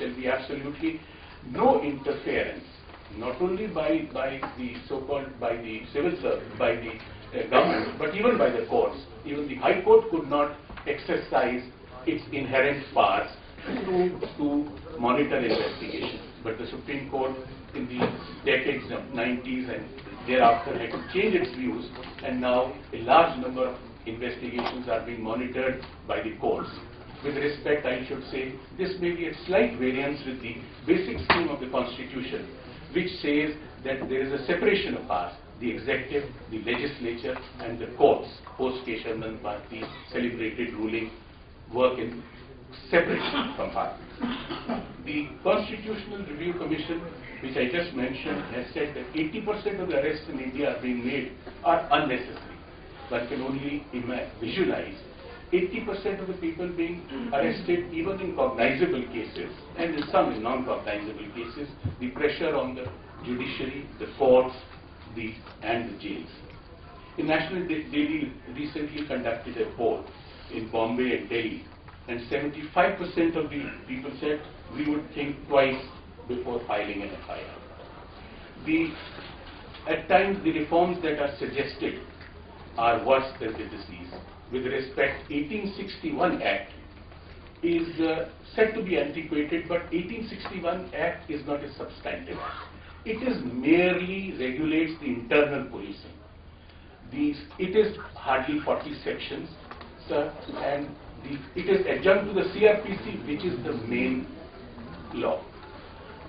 shall be absolutely no interference, not only by the so-called, by the civil service, by the government, but even by the courts. Even the High Court could not exercise its inherent powers to monitor investigations. But the Supreme Court in the decades of 90s and thereafter had to change its views, and now a large number of investigations are being monitored by the courts. With respect, I should say, this may be a slight variance with the basic scheme of the Constitution, which says that there is a separation of powers. The executive, the legislature, and the courts, post-Keshav Bharti celebrated ruling, work in separation from Parliament. The Constitutional Review Commission, which I just mentioned, has said that 80% of the arrests in India are being made are unnecessary. One can only visualize 80% of the people being arrested, even in cognizable cases, and in some in non-cognizable cases, the pressure on the judiciary, the courts, and the jails. The National Daily recently conducted a poll in Bombay and Delhi, and 75% of the people said we would think twice before filing an FIR. At times, the reforms that are suggested are worse than the disease. With respect, 1861 Act is said to be antiquated, but 1861 Act is not a substantive act. It is merely regulates the internal policing. It is hardly 40 sections, sir, and it is adjunct to the CRPC, which is the main law.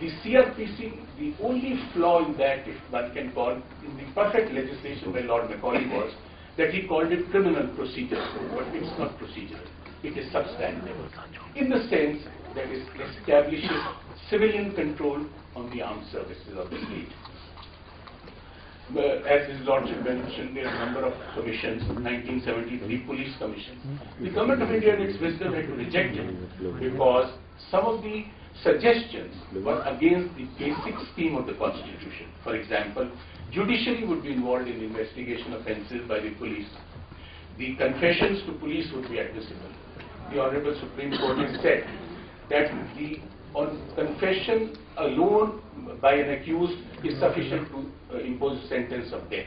The CRPC, the only flaw in that, if one can call, in the perfect legislation by Lord Macaulay was that he called it criminal procedure, but it's not procedural. It is substantive, in the sense that it establishes civilian control on the armed services of the state. As his Lordship mentioned, there are a number of commissions, 1973 Police Commission. The Government of India, in its wisdom, had to reject it because some of the suggestions were against the basic scheme of the Constitution. For example, judiciary would be involved in investigation offences by the police. The confessions to police would be admissible. The Honorable Supreme Court has said that on confession alone by an accused is sufficient to impose a sentence of death.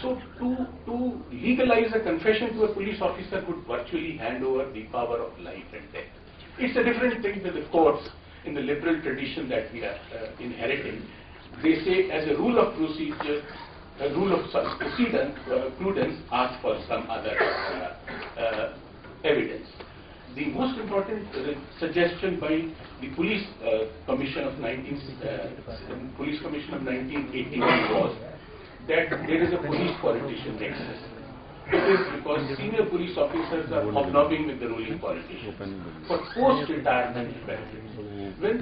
So to legalize a confession to a police officer would virtually hand over the power of life and death. It's a different thing with the courts in the liberal tradition that we are inheriting. They say, as a rule of procedure, a rule of prudence, ask for some other evidence. The most important suggestion by the Police Commission of 1981 was that there is a police-politician nexus. It is because senior police officers are hobnobbing with the ruling politicians for post-retirement benefits. When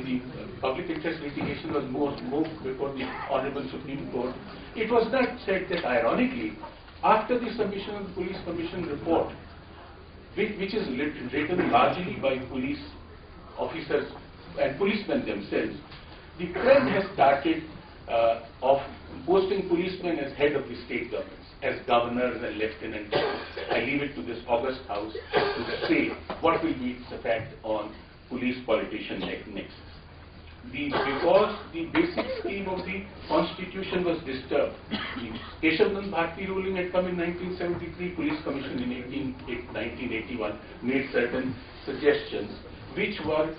the public interest litigation was moved before the Honorable Supreme Court, it was not said that, ironically, after the submission of the Police Commission report, which is written largely by police officers and policemen themselves, the trend has started of posting policemen as head of the state governments, as governors and lieutenants. I leave it to this august house to say what will be its effect on police-politician nexus. Because the basic scheme of the Constitution was disturbed, the Keshav Bharti ruling had come in 1973, Police Commission in 1981 made certain suggestions which were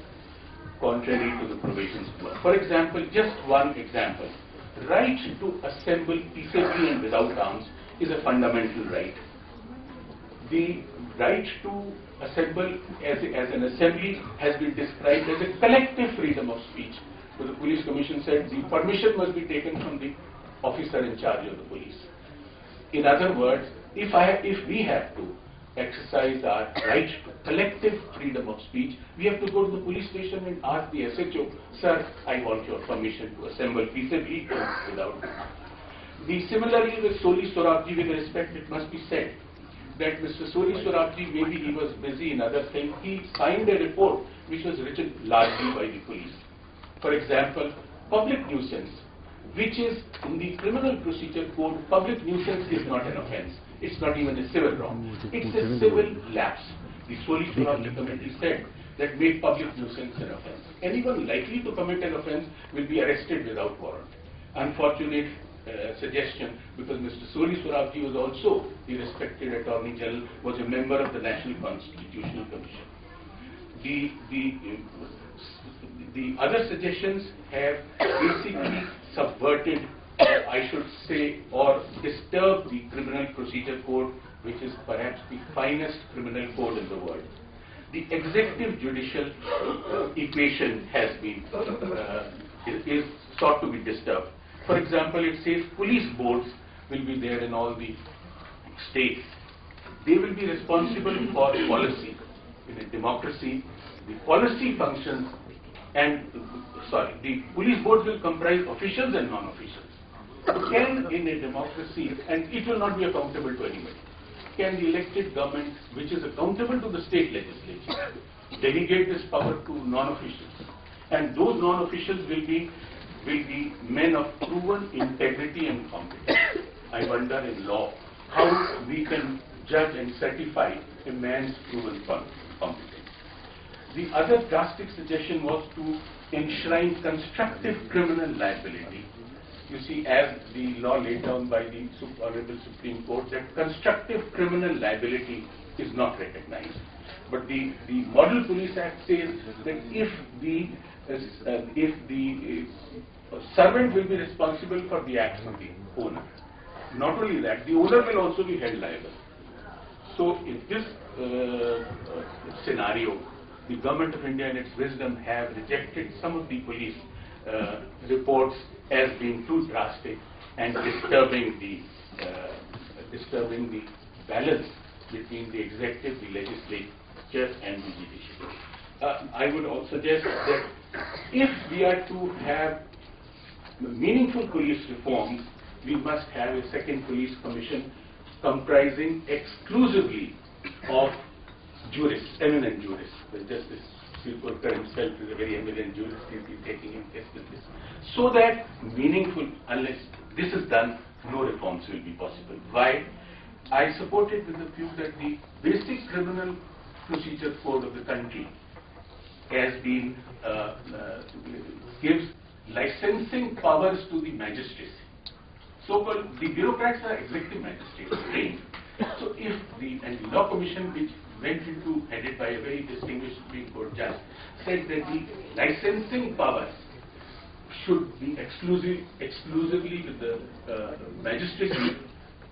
contrary to the provisions. For example, just one example, right to assemble peaceably and without arms is a fundamental right. The right to assemble as an assembly has been described as a collective freedom of speech. So the Police Commission said the permission must be taken from the officer in charge of the police. In other words, if we have to exercise our right to collective freedom of speech, we have to go to the police station and ask the SHO, sir, I want your permission to assemble peaceably and without. Similarly with Soli Sorabji, with respect, it must be said that Mr. Soli Sorabji, maybe he was busy in other things, he signed a report which was written largely by the police. For example, public nuisance, which is in the criminal procedure code, public nuisance is not an offence. It's not even a civil wrong. It's a civil lapse. the Soli-Soravji committee said that make public nuisance an offence. Anyone likely to commit an offence will be arrested without warrant. Unfortunate suggestion, because Mr. Soli-Soravji was also, the respected Attorney General, was a member of the National Constitutional Commission. The other suggestions have basically subverted, I should say, or disturbed the Criminal Procedure Code, which is perhaps the finest criminal code in the world. The executive-judicial equation has been, is sought to be disturbed. For example, it says police boards will be there in all the states. They will be responsible for policy. In a democracy, the policy functions the police boards will comprise officials and non-officials. Can, in a democracy, and it will not be accountable to anybody, can the elected government, which is accountable to the state legislature, delegate this power to non-officials? And those non-officials will be men of proven integrity and competence. I wonder in law how we can judge and certify a man's proven competence. The other drastic suggestion was to enshrine constructive criminal liability. You see, as the law laid down by the Honorable Supreme Court, that constructive criminal liability is not recognized. But the Model Police Act says that if the servant will be responsible for the acts of the owner. Not only that, the owner will also be held liable. So in this scenario, the Government of India in its wisdom have rejected some of the police reports as being too drastic and disturbing the balance between the executive, the legislature and the judiciary. I would also suggest that if we are to have meaningful police reforms, we must have a second police commission comprising exclusively of jurists, eminent jurists. Justice Silpurkar himself is a very eminent jurist. He's been taking in case with this. So that meaningful, unless this is done, no reforms will be possible. Why? I support it with the view that the basic criminal procedure code of the country has been, gives licensing powers to the magistrates. So-called, the bureaucrats are executive magistrates, trained. So if the Law Commission, which went into, headed by a very distinguished Supreme Court judge, said that the licensing powers should be exclusively with the magistracy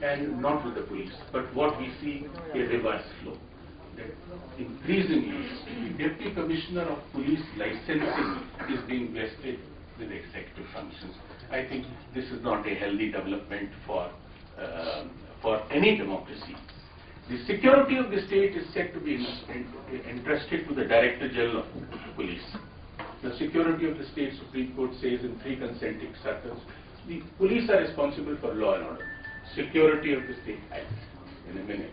and not with the police. But what we see, a reverse flow. That increasingly, the Deputy Commissioner of Police licensing is being vested with executive functions. I think this is not a healthy development for any democracy. The security of the state is said to be entrusted to the Director General of Police. The security of the state, Supreme Court says in 3 concentric circles, the police are responsible for law and order. Security of the state, in a minute.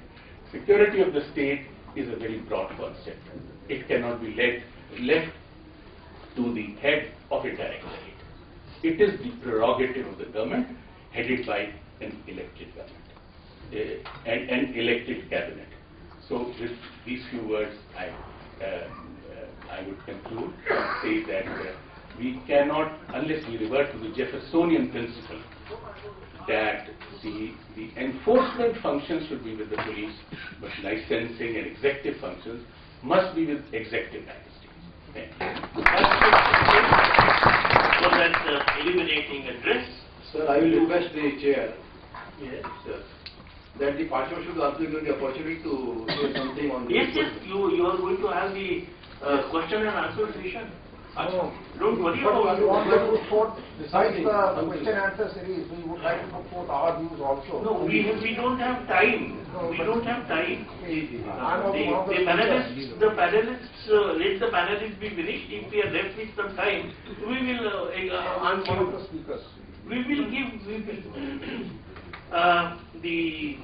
Security of the state is a very broad concept. It cannot be left to the head of a directorate. It is the prerogative of the government, headed by an elected government, an elected cabinet. So with these few words, I would conclude and say that we cannot, unless we revert to the Jeffersonian principle, that the enforcement functions should be with the police, but licensing and executive functions must be with executive magistrates. Thank you. For that illuminating address. Sir, I will request the chair. Yes. Sir, that the Parliament should also give the opportunity to say something on this. Yes, you are going to have the question and answer session. No. Don't worry But about we want to it. put forth, besides the question answer series, we would like to put forth our views also. No, we don't have time. No, We but- don't have time. I'm also one of the Let the panelists be finished. If we are left with some time, we will I'm one of answer. the speakers. We will the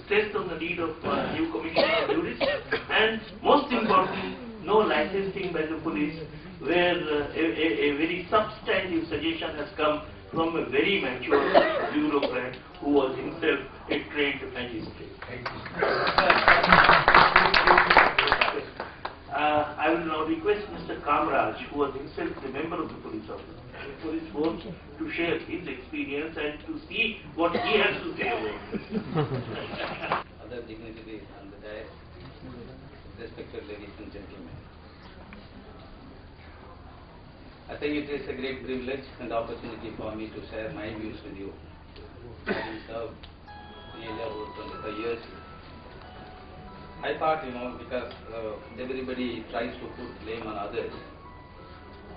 stress on the need of new commission of jurists, and most important, no licensing by the police, where a very substantive suggestion has come from a very mature bureaucrat who was himself a trained magistrate. Thank you. will now request Mr. Kamraj, who was himself a member of the police force, to share his experience and to see what he has to say about it. Other dignitaries on the dais, respected ladies and gentlemen. I think it is a great privilege and opportunity for me to share my views with you. Having served nearly over 25 years, I thought, because everybody tries to put blame on others,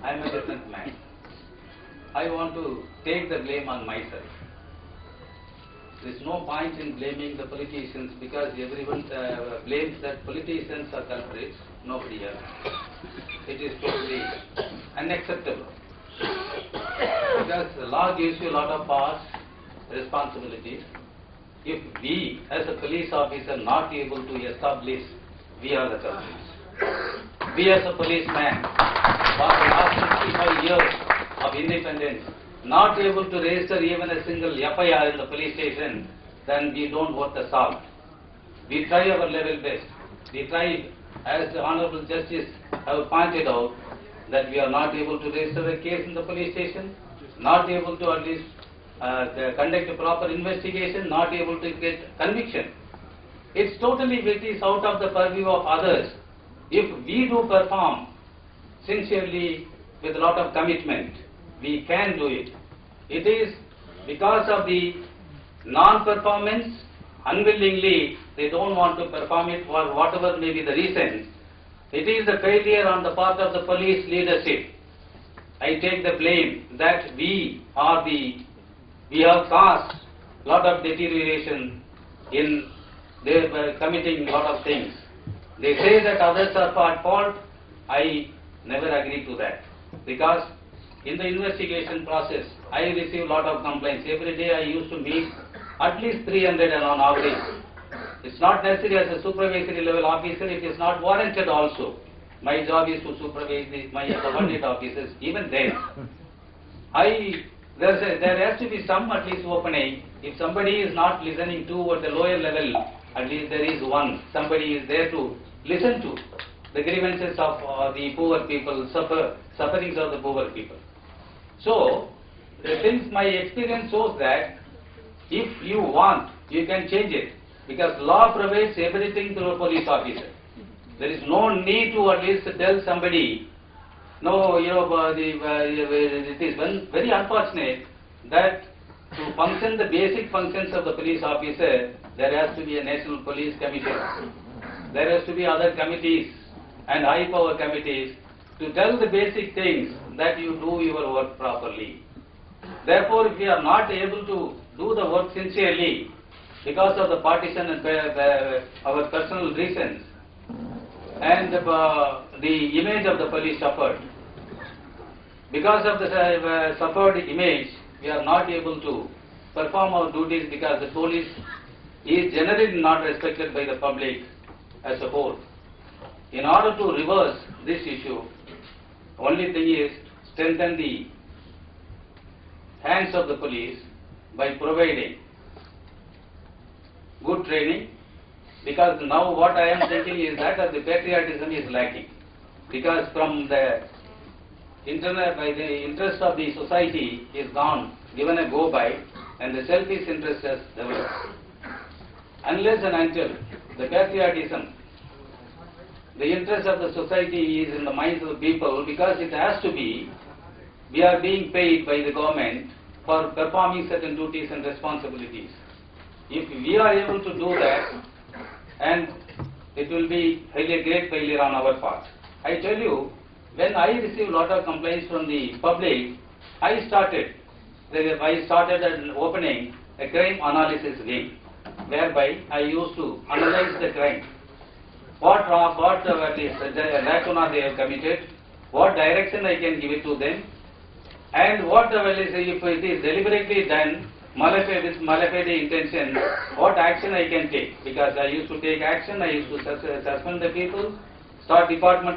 I am a different man. I want to take the blame on myself. There is no point in blaming the politicians because everyone blames that politicians are culprits, nobody else. It is totally unacceptable. Because the law gives you a lot of powers, responsibilities. If we as a police officer not able to establish, we are the culprits. We as a policeman, for the last 65 years of independence, not able to register even a single FIR in the police station, then we don't worth the salt. We try our level best. We try, as the Honorable Justice have pointed out, that we are not able to register a case in the police station, not able to at least conduct a proper investigation, not able to get conviction. It's totally it is out of the purview of others. If we do perform sincerely with a lot of commitment, we can do it. It is because of the non-performance, unwillingly they don't want to perform it for whatever may be the reason. It is the failure on the part of the police leadership. I take the blame that we have caused a lot of deterioration in their committing a lot of things. They say that others are at fault. I never agree to that, because in the investigation process, I receive a lot of complaints. Every day I used to meet at least 300 and on average. It's not necessary as a supervisory level officer, it is not warranted also. My job is to supervise my subordinate officers. Even then, there has to be some at least opening. If somebody is not listening to at the lower level, at least there is one. Somebody is there to listen to the grievances of the poor people, sufferings of the poor people. So, since my experience shows that if you want, you can change it, because law provides everything through a police officer. There is no need to at least tell somebody, no, it is very unfortunate that to function the basic functions of the police officer, there has to be a National Police Commission. There has to be other committees and high power committees to tell the basic things that you do your work properly. Therefore, if we are not able to do the work sincerely because of the partition and our personal reasons, and the image of the police suffered, because of the suffered image, we are not able to perform our duties because the police is generally not respected by the public as a whole. In order to reverse this issue, only thing is strengthen the hands of the police by providing good training, because now what I am thinking is that the patriotism is lacking, because from the interest of the society is gone, given a go by, and the selfish interest has developed. Unless and until the patriotism, the interest of the society is in the minds of the people, because it has to be, we are being paid by the government for performing certain duties and responsibilities. If we are able to do that, and it will be a great failure on our part. I tell you, when I received a lot of complaints from the public, I started an opening a crime analysis wing, whereby I used to analyze the crime. What lacuna they have committed, what direction I can give it to them, and what if it is deliberately done, with malafide intention, what action I can take, because I used to take action, I used to suspend the people, start department